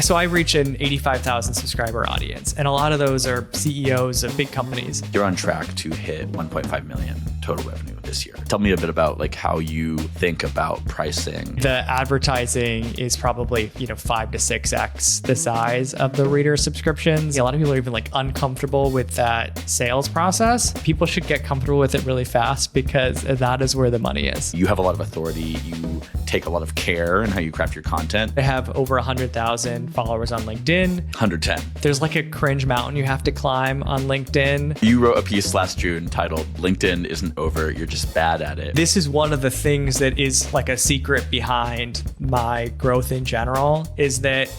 So I reach an 85,000 subscriber audience, and a lot of those are CEOs of big companies. You're on track to hit 1.5 million total revenue this year. Tell me a bit about like how you think about pricing. The advertising is probably, 5 to 6x the size of the reader subscriptions. A lot of people are even like uncomfortable with that sales process. People should get comfortable with it really fast because that is where the money is. You have a lot of authority. You take a lot of care in how you craft your content. I have over 100,000 followers on LinkedIn. 110. There's like a cringe mountain you have to climb on LinkedIn. You wrote a piece last June titled "LinkedIn Isn't Over, You're Just Bad at It." This is one of the things that is like a secret behind my growth in general, is that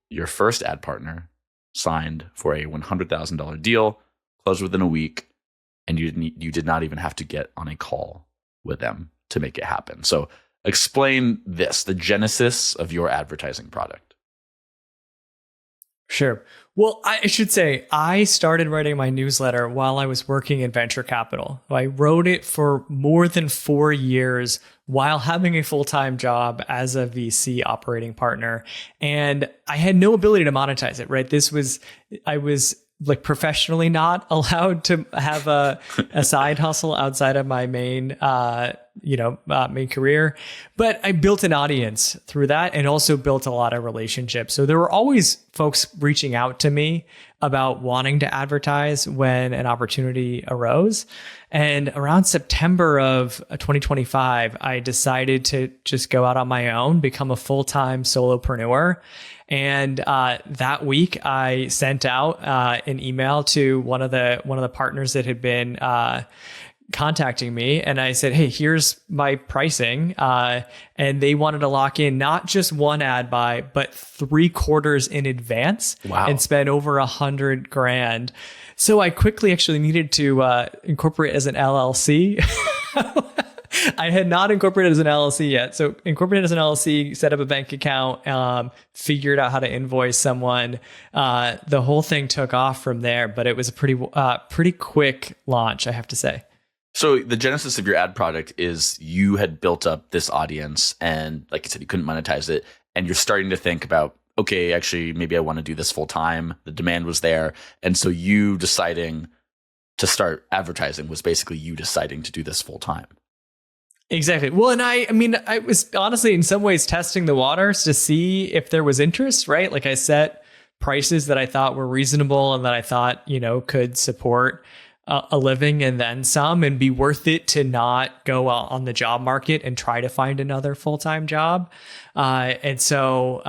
your first ad partner signed for a $100,000 deal, closed within a week, and you did not even have to get on a call with them to make it happen. So explain this, the genesis of your advertising product. Sure. Well, I should say I started writing my newsletter while I was working in venture capital. I wrote it for more than 4 years while having a full-time job as a VC operating partner. And I had no ability to monetize it, right? I was like professionally not allowed to have a side hustle outside of my main career. But I built an audience through that and also built a lot of relationships. So there were always folks reaching out to me about wanting to advertise when an opportunity arose. And around September of 2025, I decided to just go out on my own, become a full-time solopreneur. And that week, I sent out an email to one of the partners that had been contacting me, and I said, "Hey, here's my pricing," and they wanted to lock in not just one ad buy, but 3 quarters in advance. Wow. And spend over $100,000. So I quickly actually needed to incorporate as an LLC. I had not incorporated as an LLC yet. So incorporated as an LLC, set up a bank account, figured out how to invoice someone. The whole thing took off from there, but it was a pretty quick launch, I have to say. So the genesis of your ad product is you had built up this audience and like you said, you couldn't monetize it. And you're starting to think about, okay, actually, maybe I want to do this full time. The demand was there. And so you deciding to start advertising was basically you deciding to do this full time. Exactly. Well, and I was honestly in some ways testing the waters to see if there was interest, right? Like I set prices that I thought were reasonable and that I thought, could support a living and then some, and be worth it to not go out on the job market and try to find another full-time job. And so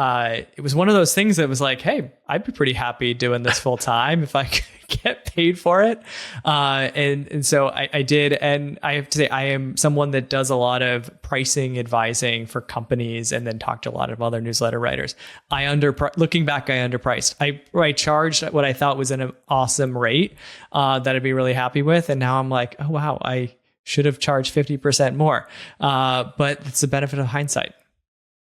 it was one of those things that was like, hey, I'd be pretty happy doing this full time if I could get paid for it. And so I did. And I have to say, I am someone that does a lot of pricing advising for companies and then talk to a lot of other newsletter writers. Looking back, I underpriced. I charged what I thought was an awesome rate that I'd be really happy with. And now I'm like, oh, wow, I should have charged 50% more. But it's the benefit of hindsight.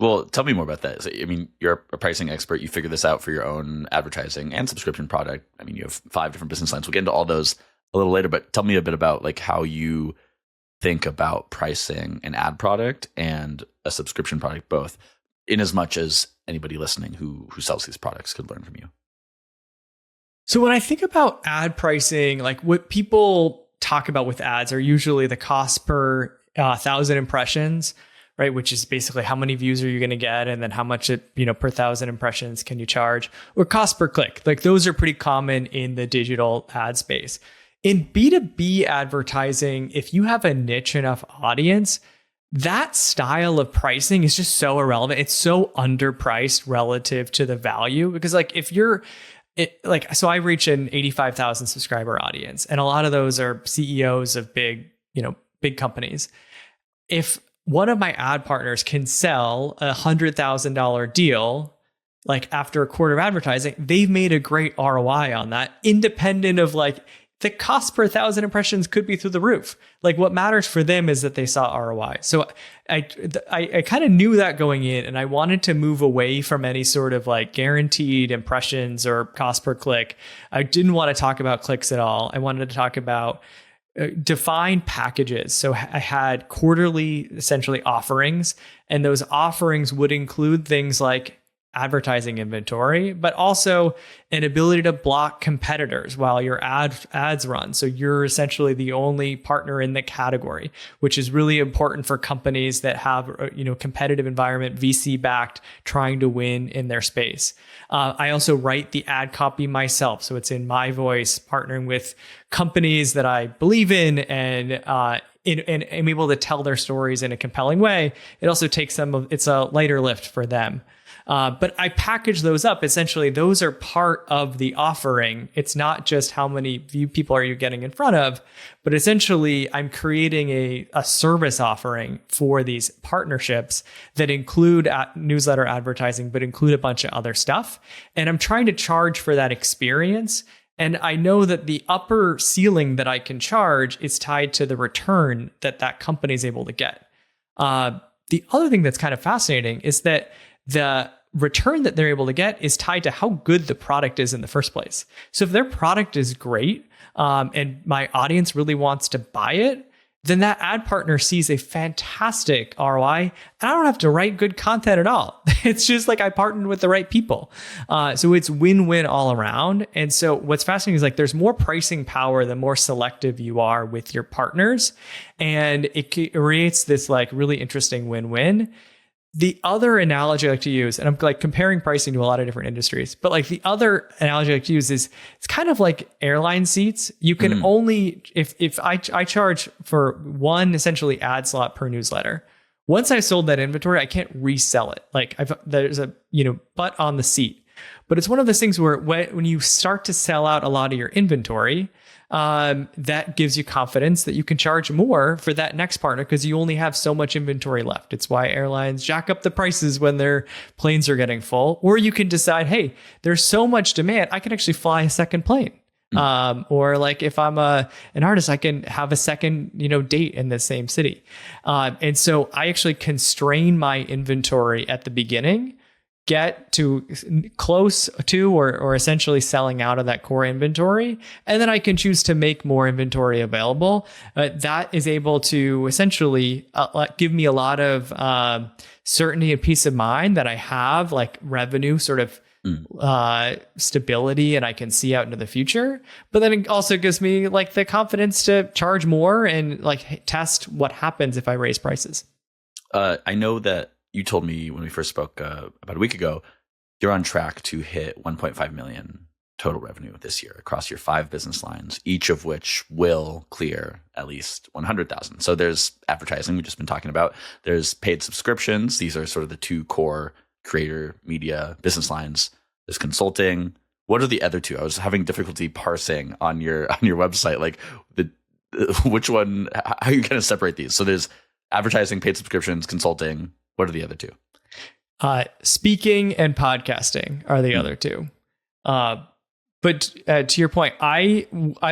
Well, tell me more about that. I mean, you're a pricing expert. You figure this out for your own advertising and subscription product. I mean, you have 5 different business lines. We'll get into all those a little later, but tell me a bit about like how you think about pricing an ad product and a subscription product, both, in as much as anybody listening who sells these products could learn from you. So when I think about ad pricing, like what people talk about with ads are usually the cost per 1,000 impressions, right? Which is basically how many views are you going to get, and then how much per 1,000 impressions can you charge, or cost per click. Like those are pretty common in the digital ad space. In B2B advertising, if you have a niche enough audience, that style of pricing is just so irrelevant. It's so underpriced relative to the value, because like if you're so I reach an 85,000 subscriber audience, and a lot of those are CEOs of big companies. If one of my ad partners can sell $100,000 deal, like after a quarter of advertising, they've made a great ROI on that, independent of like the cost per 1,000 impressions could be through the roof. Like what matters for them is that they saw ROI. So I kind of knew that going in, and I wanted to move away from any sort of like guaranteed impressions or cost per click. I didn't want to talk about clicks at all. I wanted to talk about defined packages. So I had quarterly, essentially, offerings, and those offerings would include things like advertising inventory, but also an ability to block competitors while your ads run. So you're essentially the only partner in the category, which is really important for companies that have, competitive environment, VC backed, trying to win in their space. I also write the ad copy myself. So it's in my voice, partnering with companies that I believe in and am able to tell their stories in a compelling way. It also takes it's a lighter lift for them. But I package those up. Essentially, those are part of the offering. It's not just how many people are you getting in front of, but essentially I'm creating a service offering for these partnerships that include newsletter advertising, but include a bunch of other stuff. And I'm trying to charge for that experience. And I know that the upper ceiling that I can charge is tied to the return that company is able to get. The other thing that's kind of fascinating is that the return that they're able to get is tied to how good the product is in the first place. So if their product is great, and my audience really wants to buy it, then that ad partner sees a fantastic ROI, and I don't have to write good content at all. It's just like I partnered with the right people. So it's win-win all around. And so what's fascinating is like there's more pricing power the more selective you are with your partners. And it creates this like really interesting win-win. The other analogy I like to use, and I'm like comparing pricing to a lot of different industries, but like the other analogy I like to use is it's kind of like airline seats. You can only, if I charge for one essentially ad slot per newsletter, once I sold that inventory, I can't resell it. Like there's a, butt on the seat, but it's one of those things where when you start to sell out a lot of your inventory, that gives you confidence that you can charge more for that next partner because you only have so much inventory left. It's why airlines jack up the prices when their planes are getting full. Or you can decide, hey, there's so much demand, I can actually fly a second plane. Or like if I'm an artist, I can have a second, date in the same city. And so I actually constrain my inventory at the beginning, get to close to or essentially selling out of that core inventory. And then I can choose to make more inventory available. That is able to essentially give me a lot of certainty and peace of mind that I have like revenue sort of stability and I can see out into the future. But then it also gives me like the confidence to charge more and like test what happens if I raise prices. I know that you told me when we first spoke about a week ago, you're on track to hit 1.5 million total revenue this year across your 5 business lines, each of which will clear at least 100,000. So there's advertising we've just been talking about. There's paid subscriptions. These are sort of the 2 core creator media business lines. There's consulting. What are the other 2? I was having difficulty parsing on your website, like which one, how are you going to separate these? So there's advertising, paid subscriptions, consulting. What are the other 2? Speaking and podcasting are the other 2. But to your point, I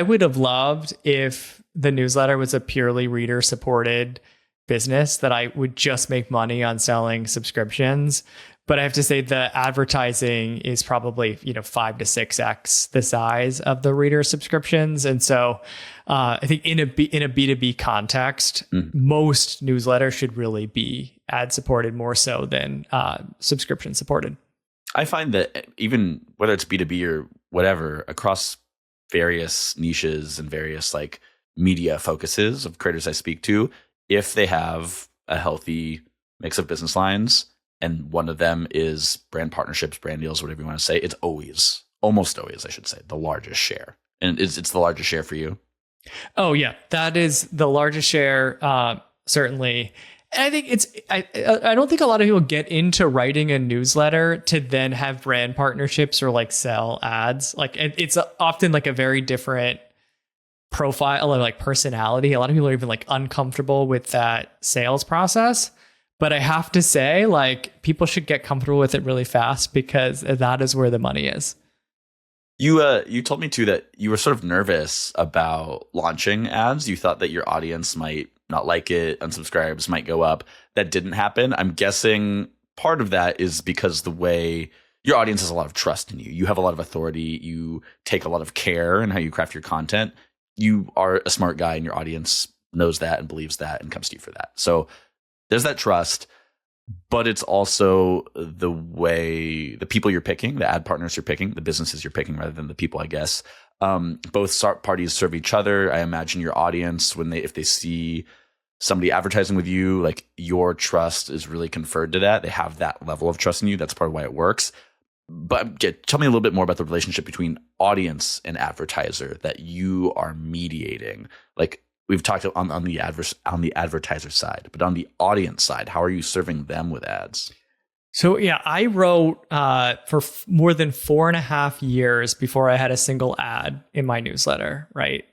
would have loved if the newsletter was a purely reader supported business that I would just make money on selling subscriptions. But I have to say the advertising is probably 5 to 6x the size of the reader subscriptions, and so I think in a B2B context, most newsletters should really be ad supported more so than subscription supported. I find that even whether it's B2B or whatever, across various niches and various like media focuses of creators I speak to, if they have a healthy mix of business lines, and one of them is brand partnerships, brand deals, whatever you want to say, it's always, almost always, I should say, the largest share. And it's the largest share for you? Oh, yeah. That is the largest share, certainly. And I think I don't think a lot of people get into writing a newsletter to then have brand partnerships or like sell ads. Like it's often like a very different profile or like personality. A lot of people are even like uncomfortable with that sales process. But I have to say, like, people should get comfortable with it really fast because that is where the money is. You told me too that you were sort of nervous about launching ads. You thought that your audience might not like it, unsubscribes might go up. That didn't happen. I'm guessing part of that is because the way your audience has a lot of trust in you. You have a lot of authority. You take a lot of care in how you craft your content. you are a smart guy and your audience knows that and believes that and comes to you for that. So there's that trust, but it's also the way the people you're picking, the ad partners you're picking, the businesses you're picking rather than the people, I guess. Both parties serve each other. I imagine your audience, if they see somebody advertising with you, like your trust is really conferred to that. They have that level of trust in you. That's part of why it works. But tell me a little bit more about the relationship between audience and advertiser that you are mediating. Like we've talked on the advertiser side, but on the audience side, how are you serving them with ads? So yeah, I wrote for more than 4.5 years before I had a single ad in my newsletter, right?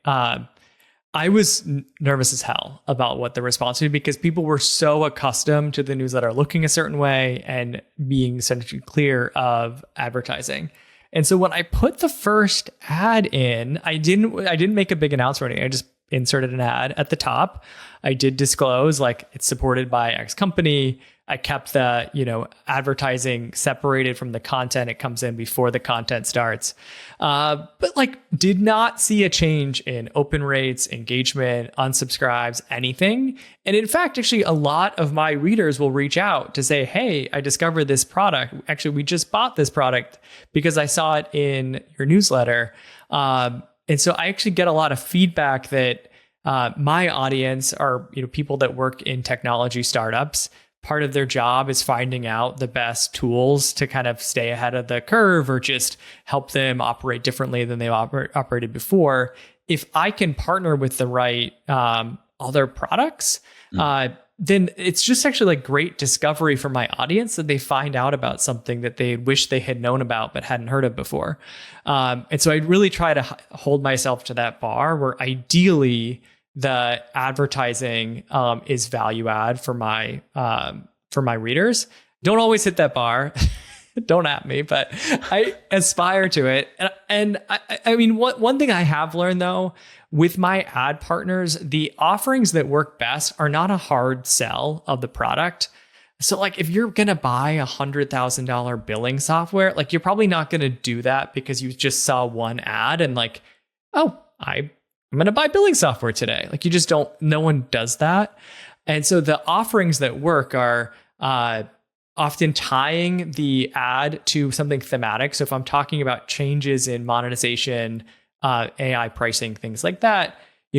I was nervous as hell about what the response would be because people were so accustomed to the newsletter looking a certain way and being essentially clear of advertising. And so when I put the first ad in, I didn't make a big announcement or anything. I just inserted an ad at the top. I did disclose like it's supported by X company. I kept the, advertising separated from the content. It comes in before the content starts. But like did not see a change in open rates, engagement, unsubscribes, anything. And in fact, actually a lot of my readers will reach out to say, hey, I discovered this product. Actually, we just bought this product because I saw it in your newsletter. And so I actually get a lot of feedback that my audience are, people that work in technology startups. Part of their job is finding out the best tools to kind of stay ahead of the curve or just help them operate differently than they operated before. If I can partner with the right other products, then it's just actually like great discovery for my audience that they find out about something that they wish they had known about but hadn't heard of before. And so I really try to hold myself to that bar where ideally the advertising is value add for my readers. Don't always hit that bar. Don't at me, but I aspire to it. And I mean, one thing I have learned though, with my ad partners, the offerings that work best are not a hard sell of the product. So like if you're going to buy $100,000 billing software, like you're probably not going to do that because you just saw one ad and like, oh, I'm going to buy billing software today. Like you just don't, no one does that. And so the offerings that work are often tying the ad to something thematic. So if I'm talking about changes in monetization, AI pricing, things like that,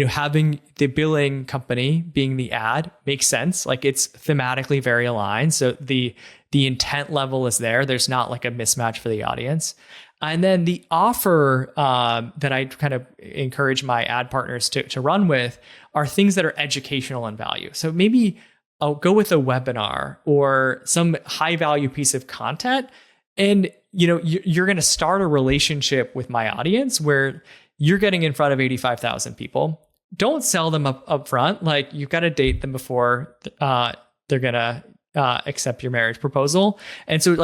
having the billing company being the ad makes sense. Like it's thematically very aligned. So the intent level is there. There's not like a mismatch for the audience. And then the offer that I kind of encourage my ad partners to run with are things that are educational in value. So maybe I'll go with a webinar or some high value piece of content. And, you're going to start a relationship with my audience where you're getting in front of 85,000 people. Don't sell them up front. Like you've got to date them before they're going to accept your marriage proposal. And so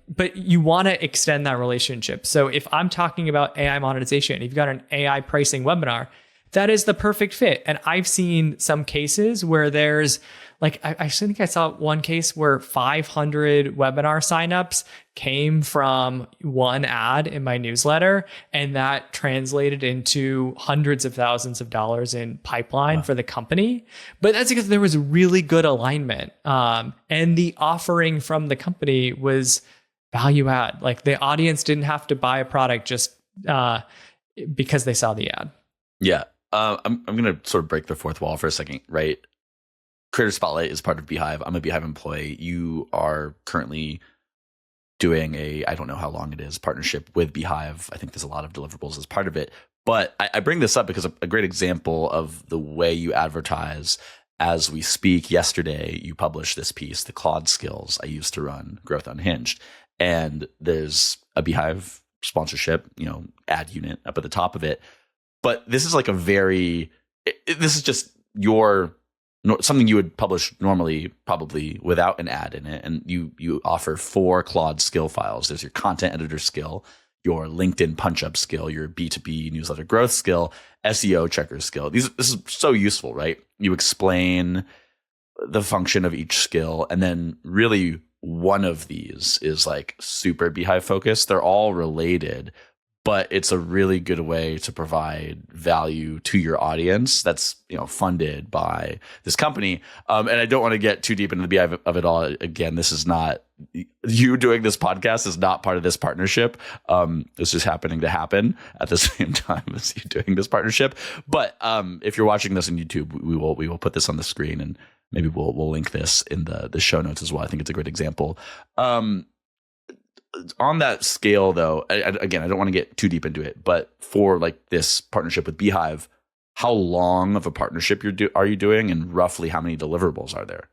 but you want to extend that relationship. So if I'm talking about AI monetization, if you've got an AI pricing webinar, that is the perfect fit. And I've seen some cases where there's I think I saw one case where 500 webinar signups came from one ad in my newsletter, and that translated into hundreds of thousands of dollars in pipeline for the company. But that's because there was really good alignment. And the offering from the company was value add. Like the audience didn't have to buy a product just because they saw the ad. Yeah. I'm going to sort of break the fourth wall for a second, right? Creator Spotlight is part of Beehive. I'm a Beehive employee. You are currently doing I don't know how long it is, partnership with Beehive. I think there's a lot of deliverables as part of it. But I bring this up because a great example of the way you advertise as we speak. Yesterday, you published this piece, the Claude skills I use to run Growth Unhinged. And there's a Beehive sponsorship, ad unit up at the top of it. But this is like this is just something you would publish normally, probably without an ad in it. And you offer 4 Claude skill files. There's your content editor skill, your LinkedIn punch-up skill, your B2B newsletter growth skill, SEO checker skill. This is so useful, right? You explain the function of each skill. And then really one of these is like super Beehive focused. They're all related, but it's a really good way to provide value to your audience that's, funded by this company. And I don't want to get too deep into the beehive of it all. Again, this is not, you doing this podcast is not part of this partnership. It's just happening to happen at the same time as you doing this partnership. But if you're watching this on YouTube, we will put this on the screen, and maybe we'll link this in the show notes as well. I think it's a great example. On that scale, though, again, I don't want to get too deep into it, but for like this partnership with Beehive, how long of a partnership are you doing, and roughly how many deliverables are there?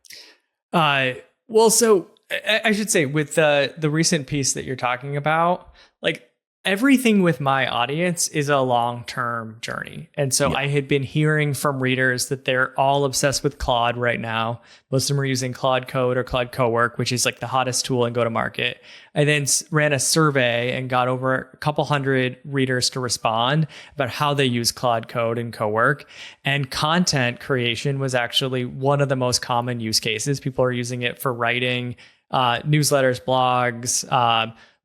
Well, so I should say with the recent piece that you're talking about, like everything with my audience is a long-term journey. And so I had been hearing from readers that they're all obsessed with Claude right now. Most of them are using Claude Code or Claude Cowork, which is like the hottest tool in go-to-market. I then ran a survey and got over a couple hundred readers to respond about how they use Claude Code and Cowork. And content creation was actually one of the most common use cases. People are using it for writing newsletters, blogs,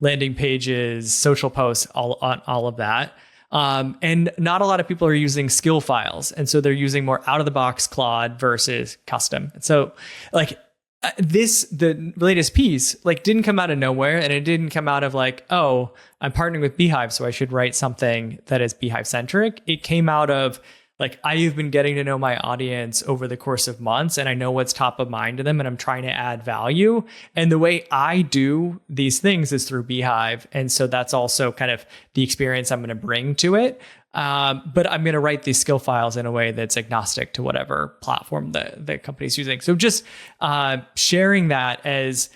landing pages, social posts, all of that. And not a lot of people are using skill files. And so they're using more out of the box Claude versus custom. And so like the latest piece, like didn't come out of nowhere, and it didn't come out of like, oh, I'm partnering with Beehive, so I should write something that is Beehive centric. It came out of like, I've been getting to know my audience over the course of months, and I know what's top of mind to them, and I'm trying to add value. And the way I do these things is through Beehive. And so that's also kind of the experience I'm going to bring to it. But I'm going to write these skill files in a way that's agnostic to whatever platform the company's using. So just sharing that as,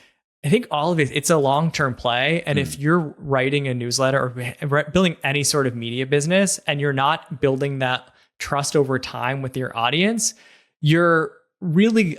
I think all of it's a long-term play. And if you're writing a newsletter or building any sort of media business, and you're not building that trust over time with your audience, you're really,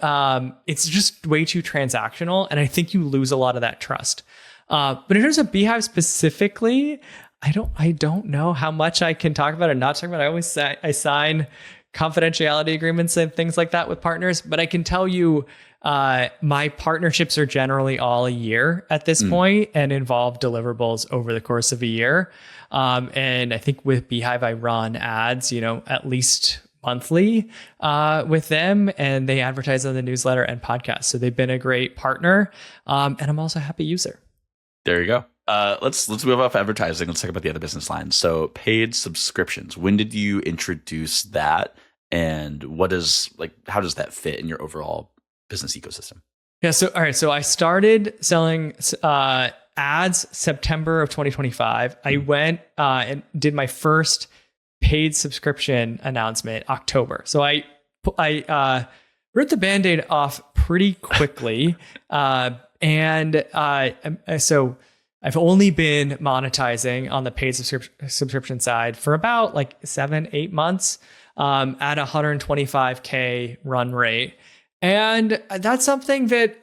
it's just way too transactional. And I think you lose a lot of that trust. But in terms of Beehive specifically, I don't know how much I can talk about or not talk about. I always say I sign confidentiality agreements and things like that with partners, but I can tell you, my partnerships are generally all a year at this point and involve deliverables over the course of a year. And I think with Beehive, I run ads, at least monthly with them, and they advertise on the newsletter and podcast. So they've been a great partner. And I'm also a happy user. There you go. Let's move off advertising. Let's talk about the other business lines. So paid subscriptions. When did you introduce that, and how does that fit in your overall business ecosystem? Yeah. So, all right. So I started selling ads September of 2025. I went and did my first paid subscription announcement October. So I ripped the Band-Aid off pretty quickly. So I've only been monetizing on the paid subscription side for about like 7-8 months at 125K run rate. And that's something that,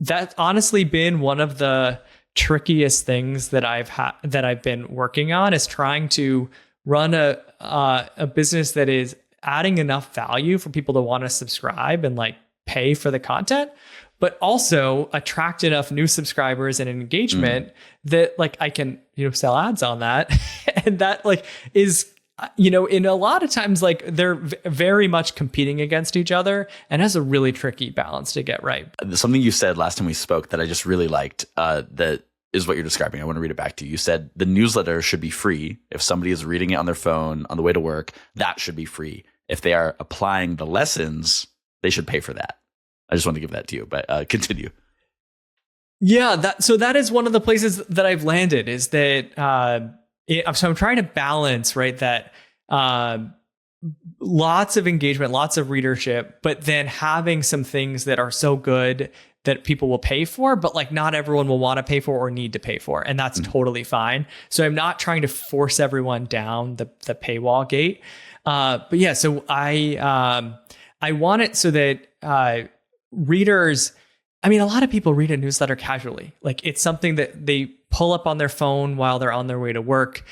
that's honestly been one of the trickiest things that I've been working on, is trying to run a business that is adding enough value for people to want to subscribe and like pay for the content, but also attract enough new subscribers and engagement that like I can, sell ads on that. And that like is, in a lot of times, like they're very much competing against each other, and has a really tricky balance to get right. Something you said last time we spoke that I just really liked, that is what you're describing. I want to read it back to you. You said the newsletter should be free. If somebody is reading it on their phone on the way to work, that should be free. If they are applying the lessons, they should pay for that. I just want to give that to you, but continue. Yeah, so that is one of the places that I've landed, is that so I'm trying to balance, right, that lots of engagement, lots of readership, but then having some things that are so good that people will pay for, but like not everyone will want to pay for or need to pay for. And that's totally fine. So I'm not trying to force everyone down the paywall gate. But yeah, so I want it so that readers, a lot of people read a newsletter casually. Like it's something that they pull up on their phone while they're on their way to work.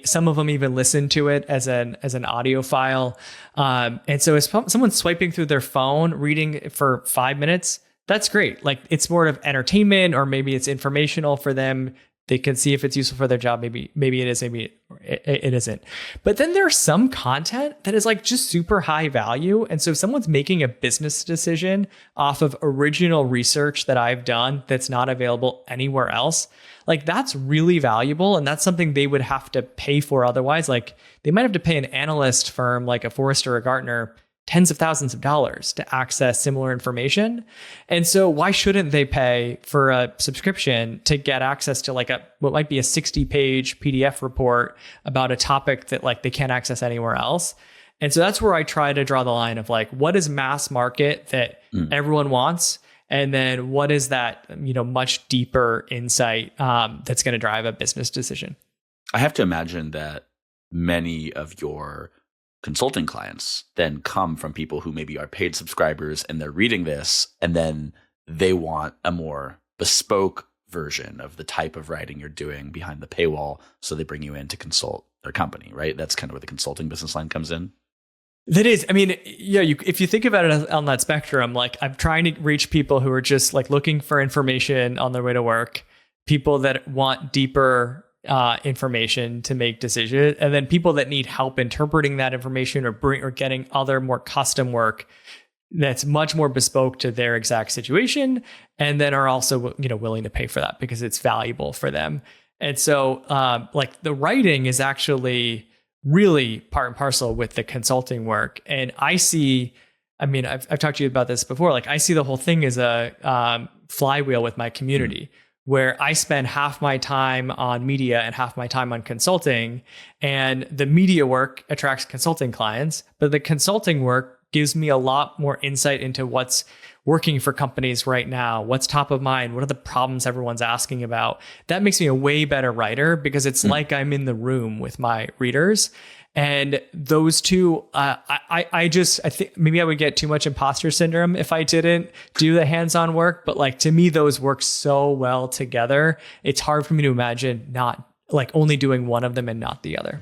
Some of them even listen to it as an audio file. And so if someone's swiping through their phone, reading for 5 minutes, that's great. Like it's more of entertainment, or maybe it's informational for them They can see if it's useful for their job. Maybe it is, maybe it isn't. But then there's some content that is like just super high value. And so if someone's making a business decision off of original research that I've done that's not available anywhere else, like that's really valuable. And that's something they would have to pay for otherwise. Like they might have to pay an analyst firm like a Forrester or Gartner tens of thousands of dollars to access similar information. And so why shouldn't they pay for a subscription to get access to like what might be a 60-page PDF report about a topic that like they can't access anywhere else? And so that's where I try to draw the line of like, what is mass market that everyone wants? And then what is that, much deeper insight that's going to drive a business decision? I have to imagine that many of your consulting clients then come from people who maybe are paid subscribers and they're reading this and then they want a more bespoke version of the type of writing you're doing behind the paywall. So they bring you in to consult their company, right? That's kind of where the consulting business line comes in. That is, I mean, yeah, if you think about it on that spectrum, like I'm trying to reach people who are just like looking for information on their way to work, people that want deeper information to make decisions, and then people that need help interpreting that information or getting other more custom work that's much more bespoke to their exact situation, and then are also willing to pay for that because it's valuable for them. And so like the writing is actually really part and parcel with the consulting work. And I've talked to you about this before. Like I see the whole thing as a flywheel with my community, where I spend half my time on media and half my time on consulting. And the media work attracts consulting clients, but the consulting work gives me a lot more insight into what's working for companies right now, what's top of mind, what are the problems everyone's asking about. That makes me a way better writer because it's like I'm in the room with my readers. And those two, I think maybe I would get too much imposter syndrome if I didn't do the hands-on work. But like to me, those work so well together. It's hard for me to imagine not like only doing one of them and not the other.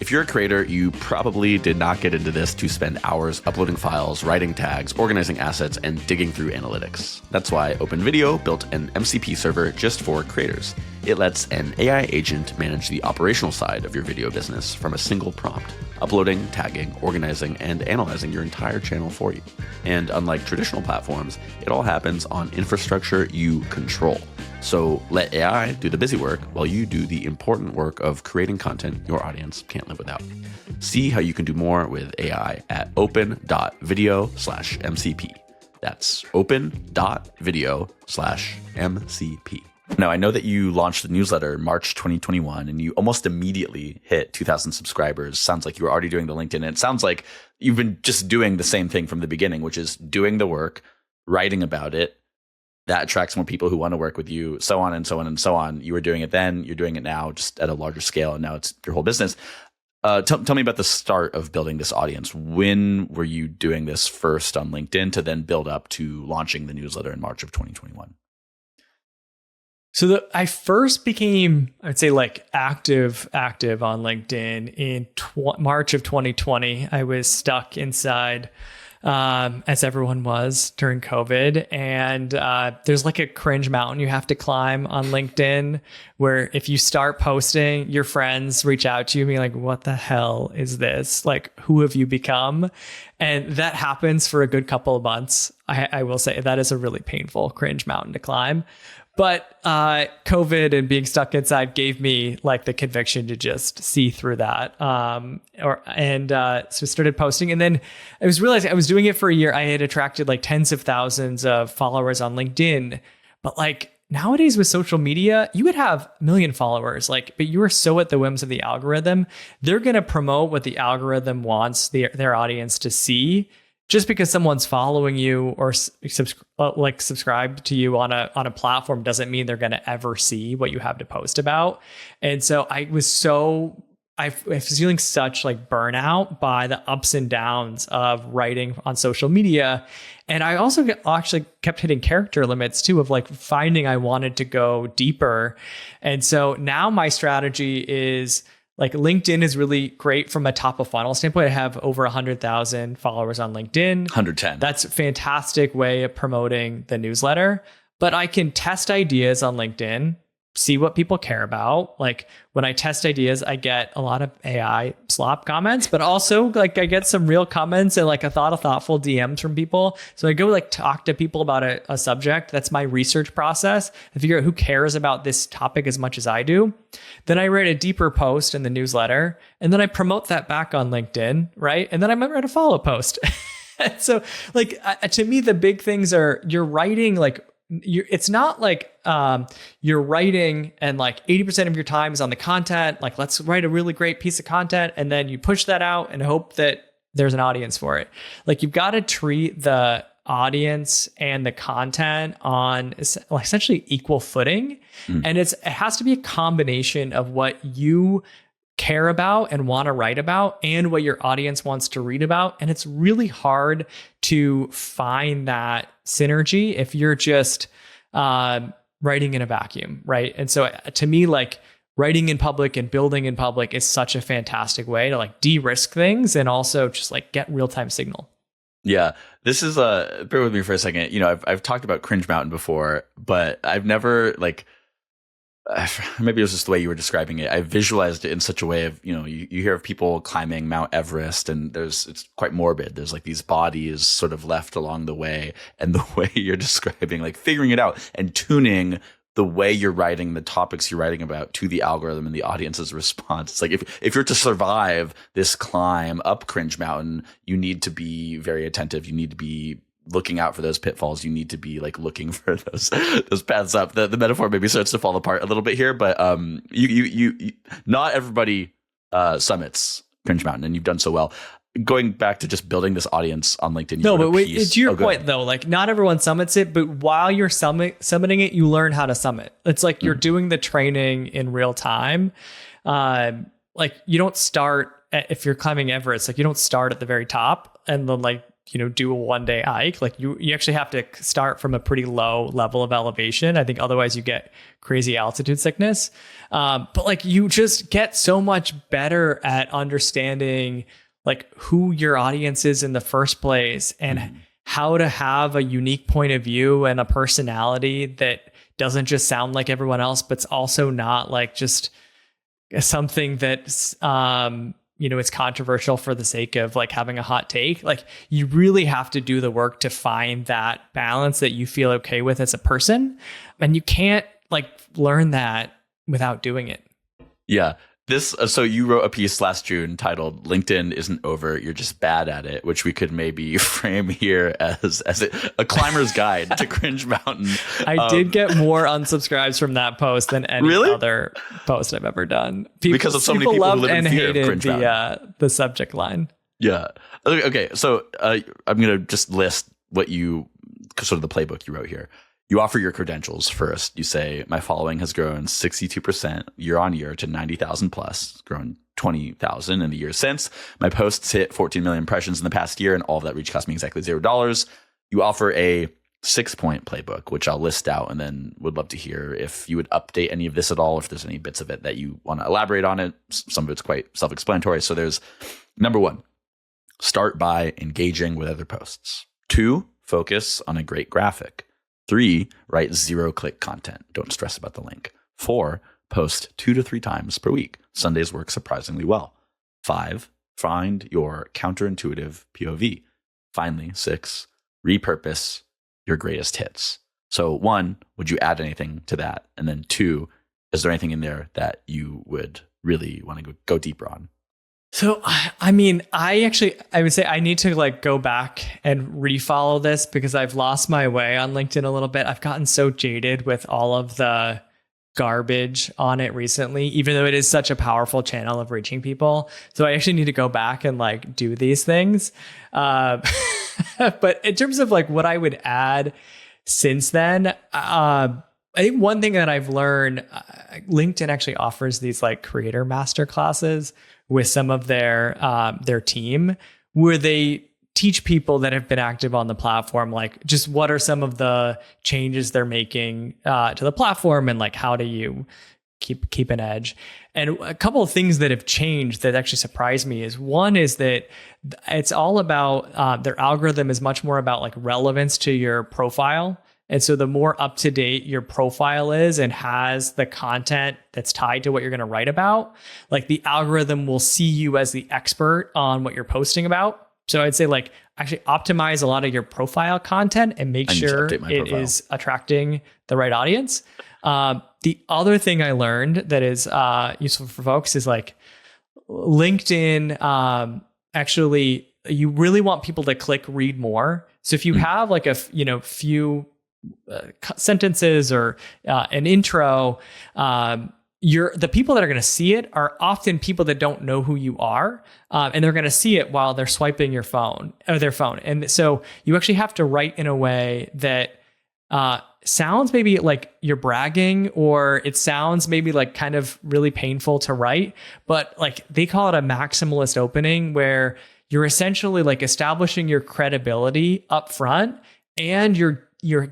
If you're a creator, you probably did not get into this to spend hours uploading files, writing tags, organizing assets, and digging through analytics. That's why OpenVideo built an MCP server just for creators. It lets an AI agent manage the operational side of your video business from a single prompt, uploading, tagging, organizing, and analyzing your entire channel for you. And unlike traditional platforms, it all happens on infrastructure you control. So let AI do the busy work while you do the important work of creating content your audience can't live without. See how you can do more with AI at open.video/MCP. That's open.video/MCP. Now, I know that you launched the newsletter in March 2021 and you almost immediately hit 2,000 subscribers. Sounds like you were already doing the LinkedIn. And it sounds like you've been just doing the same thing from the beginning, which is doing the work, writing about it. That attracts more people who want to work with you, so on and so on and so on. You were doing it then, you're doing it now, just at a larger scale, and now it's your whole business. Tell me about the start of building this audience. When were you doing this first on LinkedIn to then build up to launching the newsletter in March of 2021? So I first became, I'd say like active on LinkedIn in March of 2020. I was stuck inside, as everyone was during COVID. And there's like a cringe mountain you have to climb on LinkedIn, where if you start posting, your friends reach out to you and be like, what the hell is this? Like, who have you become? And that happens for a good couple of months. I will say that is a really painful cringe mountain to climb. But COVID and being stuck inside gave me like the conviction to just see through that. So I started posting, and then I was realizing I was doing it for a year. I had attracted like tens of thousands of followers on LinkedIn, but like nowadays with social media, you would have 1 million followers, but you are so at the whims of the algorithm. They're going to promote what the algorithm wants their audience to see. Just because someone's following you or subscribe to you on a platform doesn't mean they're going to ever see what you have to post about. And so I was feeling such like burnout by the ups and downs of writing on social media. And I also actually kept hitting character limits too, of like finding I wanted to go deeper. And so now my strategy is, like LinkedIn is really great from a top of funnel standpoint. I have over 100,000 followers on LinkedIn. 110. That's a fantastic way of promoting the newsletter. But I can test ideas on LinkedIn. see what people care about. Like when I test ideas, I get a lot of AI slop comments, but also like I get some real comments and like a thoughtful DMs from people. So I go like talk to people about a subject. That's my research process. I figure out who cares about this topic as much as I do. Then I write a deeper post in the newsletter, and then I promote that back on LinkedIn, right? And then I might write a follow post. So like to me, the big things are you're writing like it's not like you're writing and like 80% of your time is on the content. Like let's write a really great piece of content and then you push that out and hope that there's an audience for it. Like you've got to treat the audience and the content on essentially equal footing. And it has to be a combination of what you care about and want to write about and what your audience wants to read about. And it's really hard to find that synergy if you're just writing in a vacuum, right? And so to me, like writing in public and building in public is such a fantastic way to like de-risk things and also just like get real-time signal. Yeah, this is bear with me for a second. You know, I've talked about Cringe Mountain before, but I've never like maybe it was just the way you were describing it. I visualized it in such a way of, you know, you hear of people climbing Mount Everest and it's quite morbid. There's like these bodies sort of left along the way, and the way you're describing, like figuring it out and tuning the way you're writing, the topics you're writing about to the algorithm and the audience's response. It's like if you're to survive this climb up Cringe Mountain, you need to be very attentive. You need to be looking out for those pitfalls. You need to be like looking for those paths up. The metaphor maybe starts to fall apart a little bit here, but you not everybody summits Cringe Mountain, and you've done so well. Going back to just building this audience on LinkedIn. No, but wait, to your point though, like not everyone summits it, but while you're summiting it, you learn how to summit. It's like you're doing the training in real time. Like you don't start if you're climbing Everest, like you don't start at the very top and then like, you know, do a 1-day hike. Like you actually have to start from a pretty low level of elevation. I think otherwise you get crazy altitude sickness. But like you just get so much better at understanding like who your audience is in the first place and how to have a unique point of view and a personality that doesn't just sound like everyone else, but it's also not like just something that's, you know, it's controversial for the sake of like having a hot take. Like you really have to do the work to find that balance that you feel okay with as a person. And you can't like learn that without doing it. Yeah. So you wrote a piece last June titled "LinkedIn Isn't Over, You're Just Bad at It," which we could maybe frame here as a climber's guide to Cringe Mountain. I did get more unsubscribes from that post than any other post I've ever done. Because of so many people who live in fear of Cringe Mountain. The subject line. Yeah. Okay. So I'm going to just list what sort of the playbook you wrote here. You offer your credentials first. You say, my following has grown 62% year on year to 90,000 plus, grown 20,000 in the years since. My posts hit 14 million impressions in the past year, and all of that reach cost me exactly $0. You offer a 6-point playbook, which I'll list out, and then would love to hear if you would update any of this at all, if there's any bits of it that you want to elaborate on it. Some of it's quite self-explanatory. So there's number 1, start by engaging with other posts. 2, focus on a great graphic. 3, write 0-click content. Don't stress about the link. 4, post 2 to 3 times per week. Sundays work surprisingly well. 5, find your counterintuitive POV. Finally, 6, repurpose your greatest hits. So 1, would you add anything to that? And then 2, is there anything in there that you would really want to go deeper on? So, I mean, I would say I need to like go back and refollow this because I've lost my way on LinkedIn a little bit. I've gotten so jaded with all of the garbage on it recently, even though it is such a powerful channel of reaching people. So I actually need to go back and like do these things. But in terms of like what I would add since then, I think one thing that I've learned, LinkedIn actually offers these like creator master classes with some of their team where they teach people that have been active on the platform, like just what are some of the changes they're making to the platform and like how do you keep an edge. And a couple of things that have changed that actually surprised me is one is that it's all about their algorithm is much more about like relevance to your profile And so the more up to date your profile is and has the content that's tied to what you're going to write about, like the algorithm will see you as the expert on what you're posting about. So I'd say like actually optimize a lot of your profile content and make sure it is attracting the right audience. The other thing I learned that is useful for folks is like LinkedIn. Actually, you really want people to click read more. So if you have like a few sentences or an intro, the people that are going to see it are often people that don't know who you are, and they're going to see it while they're swiping their phone. And so you actually have to write in a way that sounds maybe like you're bragging, or it sounds maybe like kind of really painful to write, but like they call it a maximalist opening, where you're essentially like establishing your credibility up front, and you're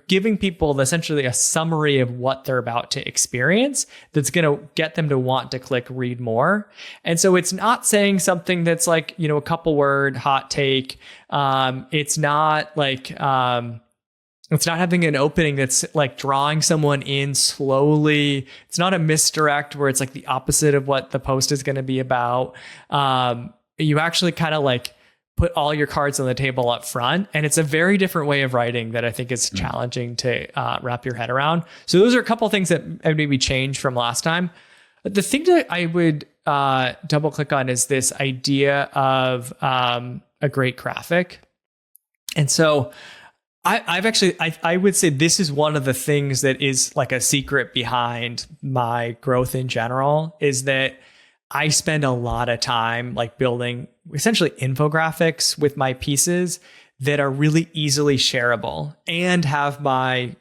giving people essentially a summary of what they're about to experience that's going to get them to want to click read more. And so it's not saying something that's like, a couple word hot take. It's not like, it's not having an opening that's like drawing someone in slowly. It's not a misdirect where it's like the opposite of what the post is going to be about. You actually kind of like put all your cards on the table up front. And it's a very different way of writing that I think is challenging to wrap your head around. So those are a couple of things that I maybe changed from last time. The thing that I would double click on is this idea of a great graphic. And so I would say this is one of the things that is like a secret behind my growth in general, is that I spend a lot of time like building essentially infographics with my pieces that are really easily shareable and have my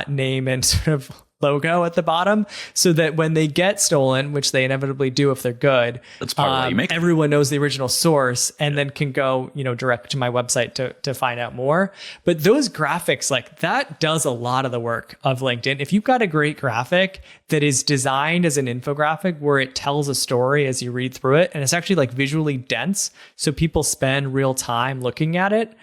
name and sort of logo at the bottom, so that when they get stolen, which they inevitably do if they're good, that's part of what you make. Everyone knows the original source and then can go, direct to my website to find out more. But those graphics, like that does a lot of the work of LinkedIn. If you've got a great graphic that is designed as an infographic where it tells a story as you read through it, and it's actually like visually dense, so people spend real time looking at it,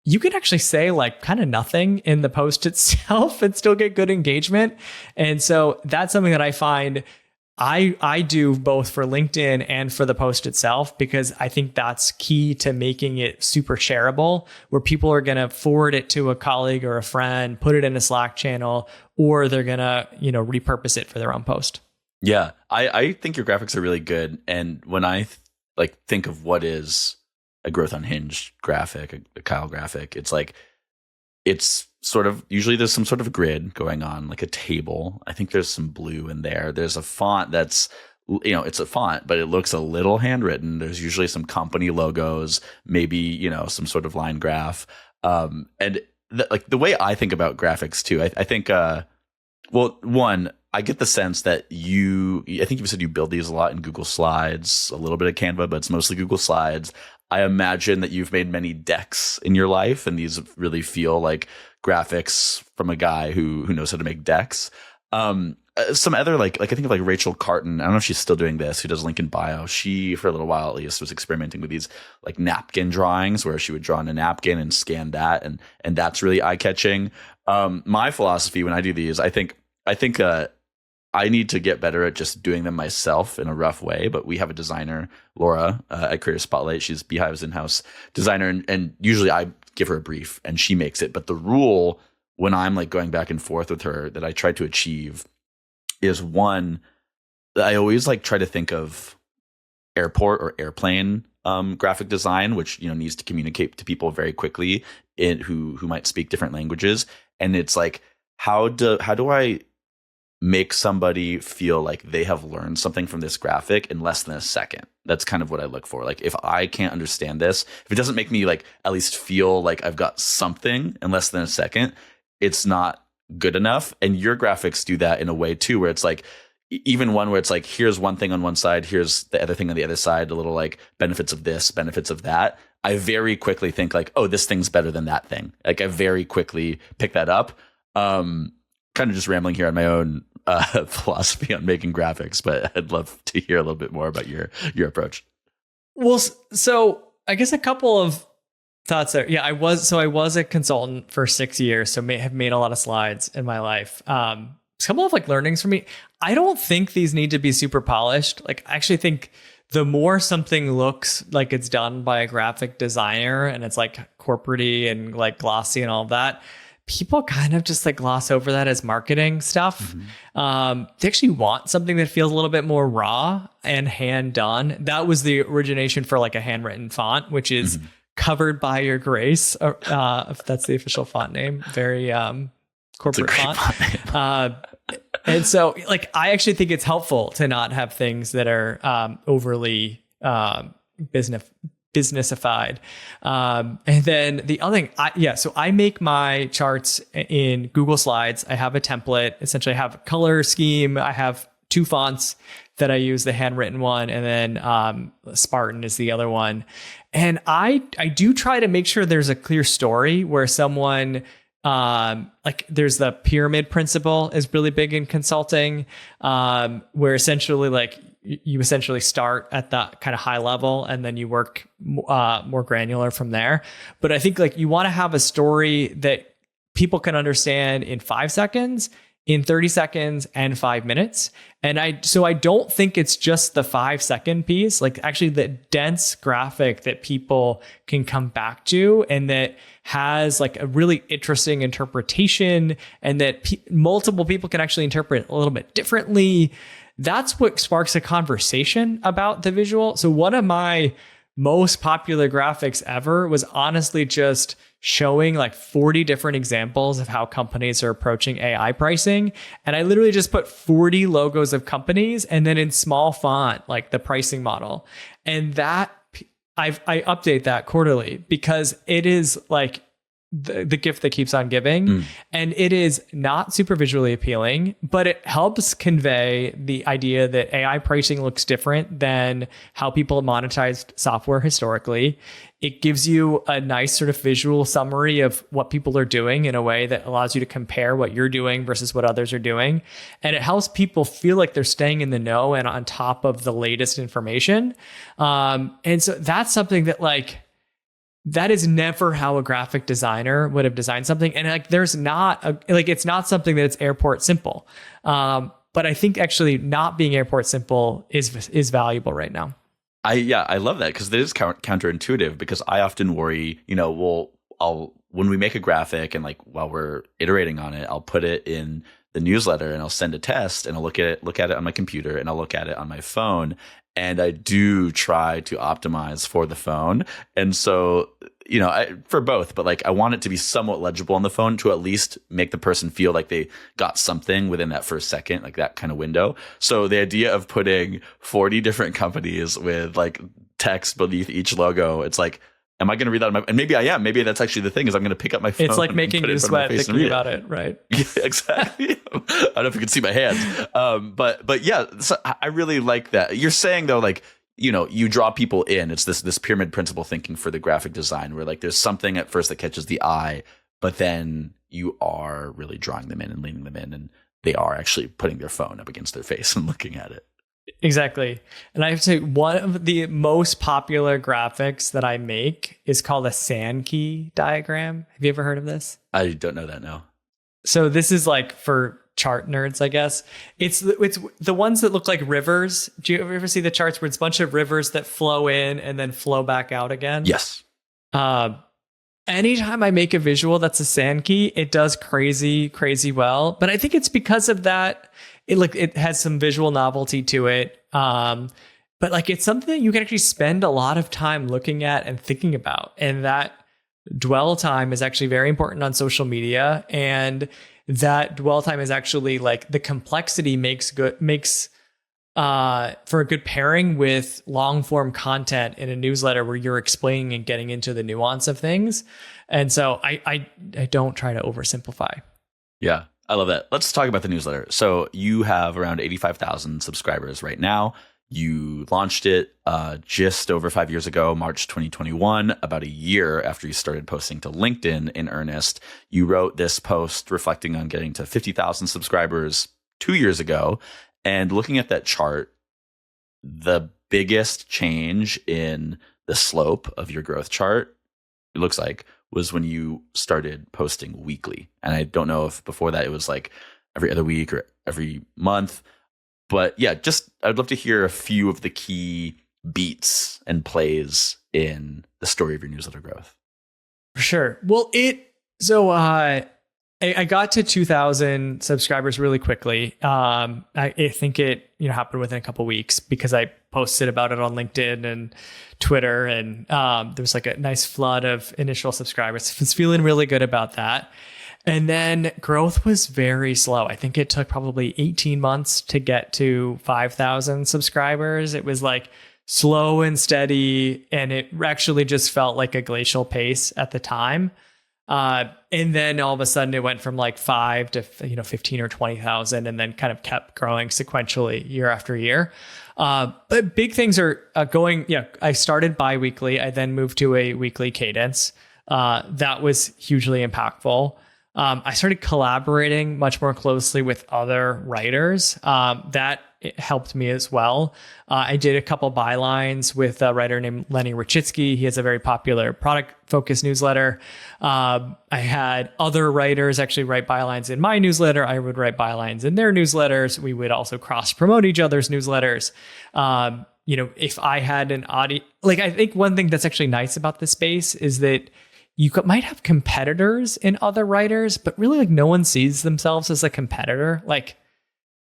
you can actually say like kind of nothing in the post itself and still get good engagement. And so that's something that I find I do both for LinkedIn and for the post itself, because I think that's key to making it super shareable, where people are going to forward it to a colleague or a friend, put it in a Slack channel, or they're going to, repurpose it for their own post. Yeah, I think your graphics are really good. And when I think of what is a growth unhinged graphic, a Kyle graphic, it's like, it's sort of, usually there's some sort of grid going on, like a table. I think there's some blue in there. There's a font that's, it's a font, but it looks a little handwritten. There's usually some company logos, maybe, some sort of line graph. And the way I think about graphics too, I think, one, I get the sense that I think you said you build these a lot in Google Slides, a little bit of Canva, but it's mostly Google Slides. I imagine that you've made many decks in your life, and these really feel like graphics from a guy who knows how to make decks. Some other like I think of like Rachel Carton. I don't know if she's still doing this, who does link in bio. She, for a little while at least, was experimenting with these like napkin drawings where she would draw on a napkin and scan that, and that's really eye catching. My philosophy when I do these, I think I need to get better at just doing them myself in a rough way. But we have a designer, Laura, at Creator Spotlight. She's Beehive's in-house designer. And usually I give her a brief and she makes it. But the rule when I'm like going back and forth with her that I try to achieve is, one, I always like try to think of airport or airplane graphic design, which, needs to communicate to people very quickly who might speak different languages. And it's like, how do I make somebody feel like they have learned something from this graphic in less than a second? That's kind of what I look for. Like, if I can't understand this, if it doesn't make me like at least feel like I've got something in less than a second, it's not good enough. And your graphics do that in a way too, where it's like, even one where it's like, here's one thing on one side, here's the other thing on the other side, a little like benefits of this, benefits of that. I very quickly think like, oh, this thing's better than that thing. Like, I very quickly pick that up. Kind of just rambling here on my own philosophy on making graphics, but I'd love to hear a little bit more about your approach. Well, so I guess a couple of thoughts there. Yeah, I was a consultant for 6 years, so have made a lot of slides in my life. A couple of like learnings for me. I don't think these need to be super polished. Like, I actually think the more something looks like it's done by a graphic designer and it's like corporate-y and like glossy and all of that, people kind of just like gloss over that as marketing stuff. They actually want something that feels a little bit more raw and hand done. That was the origination for like a handwritten font, which is Covered by Your Grace. If that's the official font name. Very corporate font. And so like, I actually think it's helpful to not have things that are overly businessified. And then the other thing, so I make my charts in Google Slides. I have a template. Essentially, I have a color scheme. I have 2 fonts that I use, the handwritten one, and then Spartan is the other one. And I do try to make sure there's a clear story where someone like there's the pyramid principle is really big in consulting, where essentially like you essentially start at that kind of high level and then you work more granular from there. But I think like you want to have a story that people can understand in 5 seconds, in 30 seconds, and 5 minutes. And I don't think it's just the 5-second piece, like actually the dense graphic that people can come back to and that has like a really interesting interpretation and that multiple people can actually interpret a little bit differently. That's what sparks a conversation about the visual. So one of my most popular graphics ever was honestly just showing like 40 different examples of how companies are approaching AI pricing. And I literally just put 40 logos of companies and then in small font, like the pricing model. And that I update that quarterly because it is like the gift that keeps on giving. And it is not super visually appealing, but it helps convey the idea that AI pricing looks different than how people monetized software historically. It gives you a nice sort of visual summary of what people are doing in a way that allows you to compare what you're doing versus what others are doing. And it helps people feel like they're staying in the know and on top of the latest information. And so that's something that like, that is never how a graphic designer would have designed something. And like, there's not it's not something that it's airport simple. But I think actually not being airport simple is valuable right now. I love that because it is counterintuitive because I often worry, when we make a graphic and like while we're iterating on it, I'll put it in the newsletter and I'll send a test and I'll look at it on my computer and I'll look at it on my phone. And I do try to optimize for the phone. And so, for both, but like I want it to be somewhat legible on the phone to at least make the person feel like they got something within that first second, like that kind of window. So the idea of putting 40 different companies with like text beneath each logo, it's like, am I going to read that? And maybe I am. Maybe that's actually the thing is I'm going to pick up my phone. It's like making you sweat thinking about it, right? Yeah, exactly. I don't know if you can see my hands. But yeah, so I really like that. You're saying though, like, you draw people in. It's this pyramid principle thinking for the graphic design where like there's something at first that catches the eye, but then you are really drawing them in and leaning them in and they are actually putting their phone up against their face and looking at it. Exactly. And I have to say, one of the most popular graphics that I make is called a Sankey diagram. Have you ever heard of this? I don't know that, no. So this is like for chart nerds, I guess. It's the ones that look like rivers. Do you ever see the charts where it's a bunch of rivers that flow in and then flow back out again? Yes. Anytime I make a visual that's a Sankey, it does crazy well. But I think it's because of that. It has some visual novelty to it. But like it's something that you can actually spend a lot of time looking at and thinking about. And that dwell time is actually very important on social media. And that dwell time is actually like the complexity makes for a good pairing with long form content in a newsletter where you're explaining and getting into the nuance of things. And so I don't try to oversimplify. Yeah. I love that. Let's talk about the newsletter. So you have around 85,000 subscribers right now. You launched it just over 5 years ago, March 2021, about a year after you started posting to LinkedIn in earnest. You wrote this post reflecting on getting to 50,000 subscribers 2 years ago. And looking at that chart, the biggest change in the slope of your growth chart it looks like, was when you started posting weekly. And I don't know if before that it was like every other week or every month. But yeah, just I'd love to hear a few of the key beats and plays in the story of your newsletter growth. For sure. Well, I got to 2,000 subscribers really quickly. I think it happened within a couple of weeks because I posted about it on LinkedIn and Twitter, and there was like a nice flood of initial subscribers. I was feeling really good about that. And then growth was very slow. I think it took probably 18 months to get to 5,000 subscribers. It was like slow and steady, and it actually just felt like a glacial pace at the time. And then all of a sudden it went from like 5 to 15 or 20,000, and then kind of kept growing sequentially year after year. But big things are going. Yeah, I started bi-weekly. I then moved to a weekly cadence. That was hugely impactful. I started collaborating much more closely with other writers. That helped me as well. I did a couple bylines with a writer named Lenny Rachitsky. He has a very popular product-focused newsletter. I had other writers actually write bylines in my newsletter. I would write bylines in their newsletters. We would also cross-promote each other's newsletters. If I had an audience, like I think one thing that's actually nice about this space is that you might have competitors in other writers, but really like no one sees themselves as a competitor. Like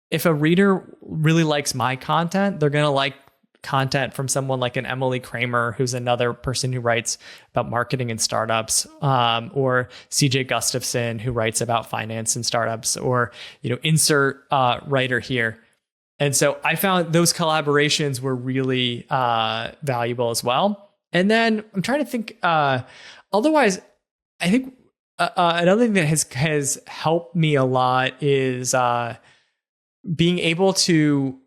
if a reader really likes my content, they're going to like content from someone like an Emily Kramer, who's another person who writes about marketing and startups, or CJ Gustafson, who writes about finance and startups, or, insert writer here. And so I found those collaborations were really valuable as well. And then I'm trying to think, otherwise, I think another thing that has helped me a lot is being able to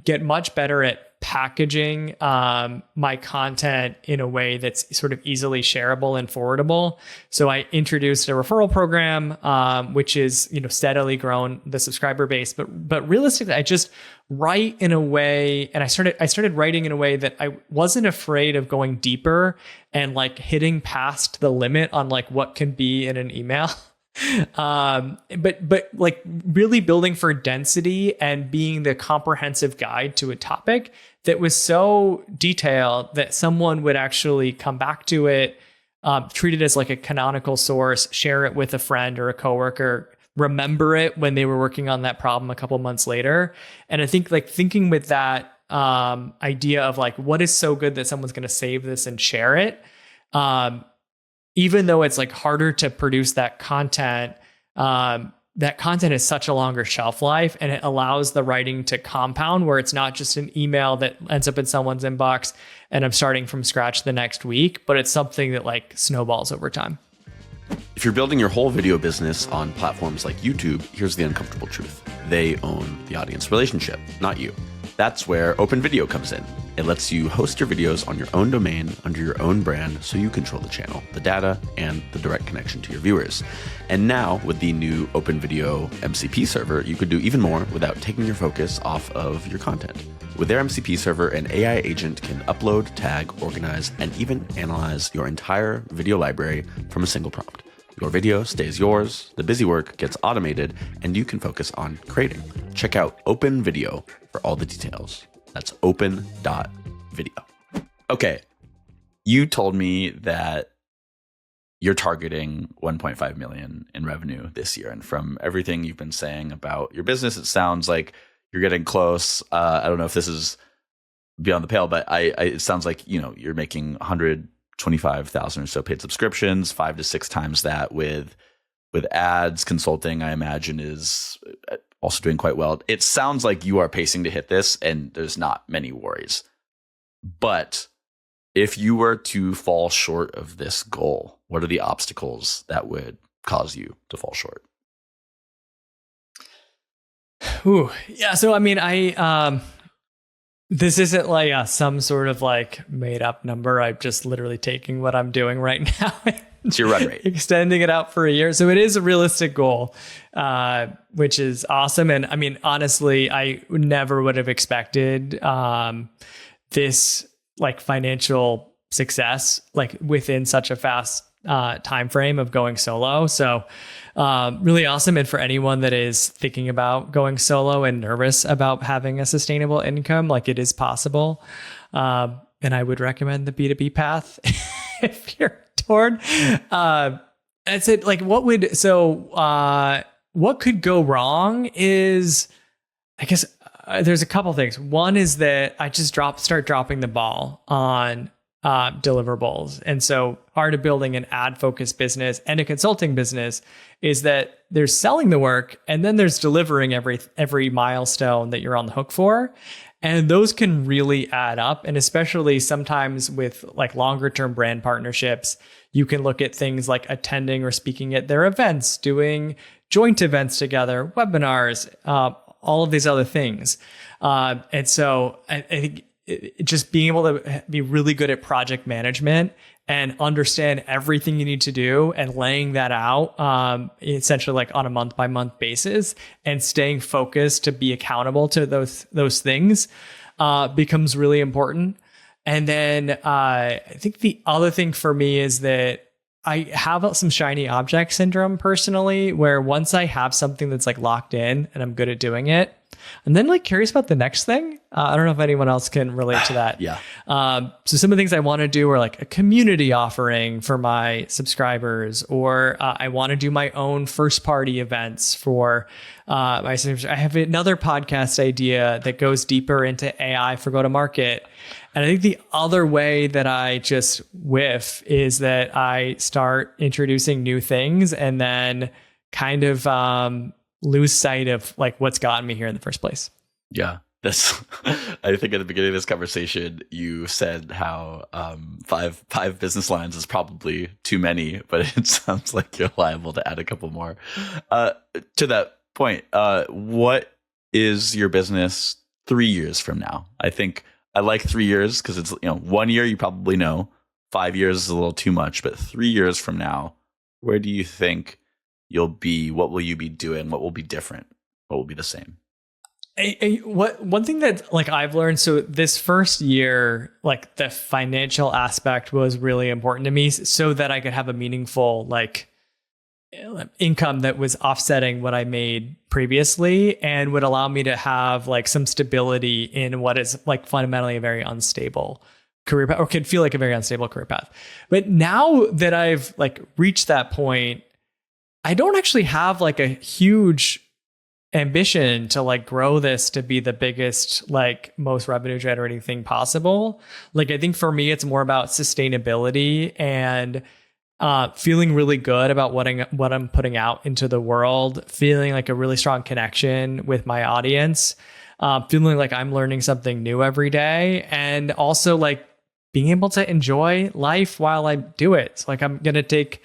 get much better at packaging my content in a way that's sort of easily shareable and forwardable. So I introduced a referral program, which is steadily grown the subscriber base. But realistically, I just write in a way, and I started writing in a way that I wasn't afraid of going deeper and like hitting past the limit on like what can be in an email. But like really building for density and being the comprehensive guide to a topic that was so detailed that someone would actually come back to it, treat it as like a canonical source, share it with a friend or a coworker, remember it when they were working on that problem a couple months later. And I think like thinking with that idea of like, what is so good that someone's going to save this and share it, even though it's like harder to produce that content has such a longer shelf life, and it allows the writing to compound where it's not just an email that ends up in someone's inbox and I'm starting from scratch the next week, but it's something that like snowballs over time. If you're building your whole video business on platforms like YouTube, here's the uncomfortable truth. They own the audience relationship, not you. That's where Open Video comes in. It lets you host your videos on your own domain under your own brand so you control the channel, the data, and the direct connection to your viewers. And now with the new Open Video MCP server, you could do even more without taking your focus off of your content. With their MCP server, an AI agent can upload, tag, organize, and even analyze your entire video library from a single prompt. Your video stays yours, the busy work gets automated, and you can focus on creating. Check out Open Video for all the details. That's open.video. Okay, you told me that you're targeting 1.5 million in revenue this year. And from everything you've been saying about your business, it sounds like you're getting close. I don't know if this is beyond the pale, but it sounds like, you're making 125,000 or so paid subscriptions, 5 to 6 times that with ads. Consulting, I imagine, is also doing quite well. It sounds like you are pacing to hit this and there's not many worries. But if you were to fall short of this goal, what are the obstacles that would cause you to fall short? Ooh, yeah. So, I mean, this isn't like some sort of like made up number. I'm just literally taking what I'm doing right now. It's your run rate. Extending it out for a year. So it is a realistic goal, which is awesome. And I mean, honestly, I never would have expected this like financial success like within such a fast time frame of going solo. So really awesome. And for anyone that is thinking about going solo and nervous about having a sustainable income, like it is possible. And I would recommend the B2B path if you're torn. That's it. Like what could go wrong is, I guess there's a couple things. One is that I just start dropping the ball on deliverables. And so part of building an ad focused business and a consulting business is that there's selling the work and then there's delivering every milestone that you're on the hook for. And those can really add up. And especially sometimes with like longer term brand partnerships, you can look at things like attending or speaking at their events, doing joint events together, webinars, all of these other things. And so I think just being able to be really good at project management and understand everything you need to do and laying that out essentially like on a month by month basis and staying focused to be accountable to those things becomes really important. And then I think the other thing for me is that I have some shiny object syndrome personally, where once I have something that's like locked in and I'm good at doing it, and then like curious about the next thing. I don't know if anyone else can relate to that. Yeah. So some of the things I want to do are like a community offering for my subscribers, or I want to do my own first party events for my subscribers. I have another podcast idea that goes deeper into AI for go-to-market. And I think the other way that I just whiff is that I start introducing new things and then kind of lose sight of like what's gotten me here in the first place. Yeah. I think at the beginning of this conversation, you said how five business lines is probably too many, but it sounds like you're liable to add a couple more. To that point, what is your business 3 years from now? I think I like 3 years because it's, 1 year you probably know, 5 years is a little too much, but 3 years from now, where do you think you'll be? What will you be doing? What will be different? What will be the same? One thing that like I've learned, so this first year, like the financial aspect was really important to me so that I could have a meaningful like income that was offsetting what I made previously and would allow me to have like some stability in what is like fundamentally a very unstable career path, or can feel like a very unstable career path. But now that I've like reached that point, I don't actually have like a huge ambition to like grow this to be the biggest, like most revenue generating thing possible. Like, I think for me, it's more about sustainability and feeling really good about what I'm putting out into the world, feeling like a really strong connection with my audience, feeling like I'm learning something new every day, and also like being able to enjoy life while I do it. So like I'm going to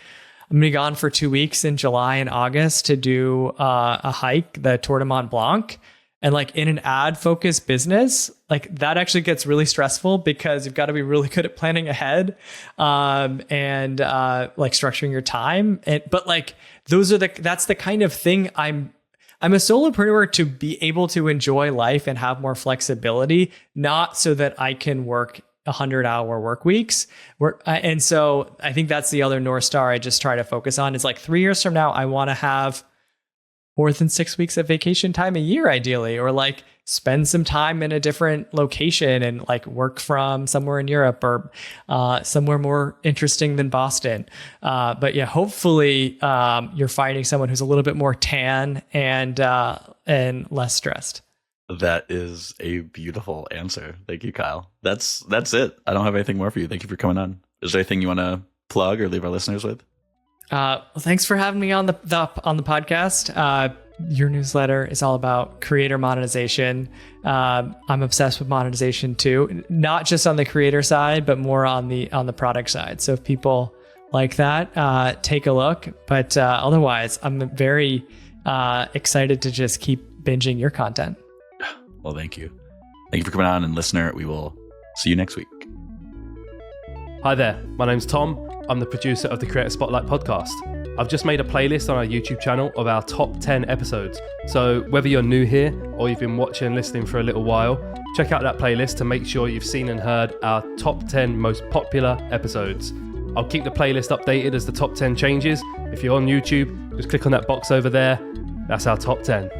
be gone for 2 weeks in July and August to do a hike, the Tour de Mont Blanc. And like in an ad focused business, like that actually gets really stressful because you've got to be really good at planning ahead and like structuring your time. But like that's the kind of thing I'm a solopreneur to be able to enjoy life and have more flexibility, not so that I can work 100-hour work weeks. And so I think that's the other North Star I just try to focus on. Is like 3 years from now, I want to have more than 6 weeks of vacation time a year, ideally, or like spend some time in a different location and like work from somewhere in Europe or somewhere more interesting than Boston. But yeah, hopefully you're finding someone who's a little bit more tan and less stressed. That is a beautiful answer. Thank you, Kyle. That's it. I don't have anything more for you. Thank you for coming on. Is there anything you want to plug or leave our listeners with? Well, thanks for having me on the podcast. Your newsletter is all about creator monetization. I'm obsessed with monetization too, not just on the creator side, but more on the product side. So if people like that, take a look. But otherwise, I'm very excited to just keep binging your content. Well, thank you. Thank you for coming on, and listener, we will see you next week. Hi there, my name's Tom. I'm the producer of the Creator Spotlight podcast. I've just made a playlist on our YouTube channel of our top 10 episodes. So whether you're new here or you've been watching and listening for a little while, check out that playlist to make sure you've seen and heard our top 10 most popular episodes. I'll keep the playlist updated as the top 10 changes. If you're on YouTube, just click on that box over there. That's our top 10.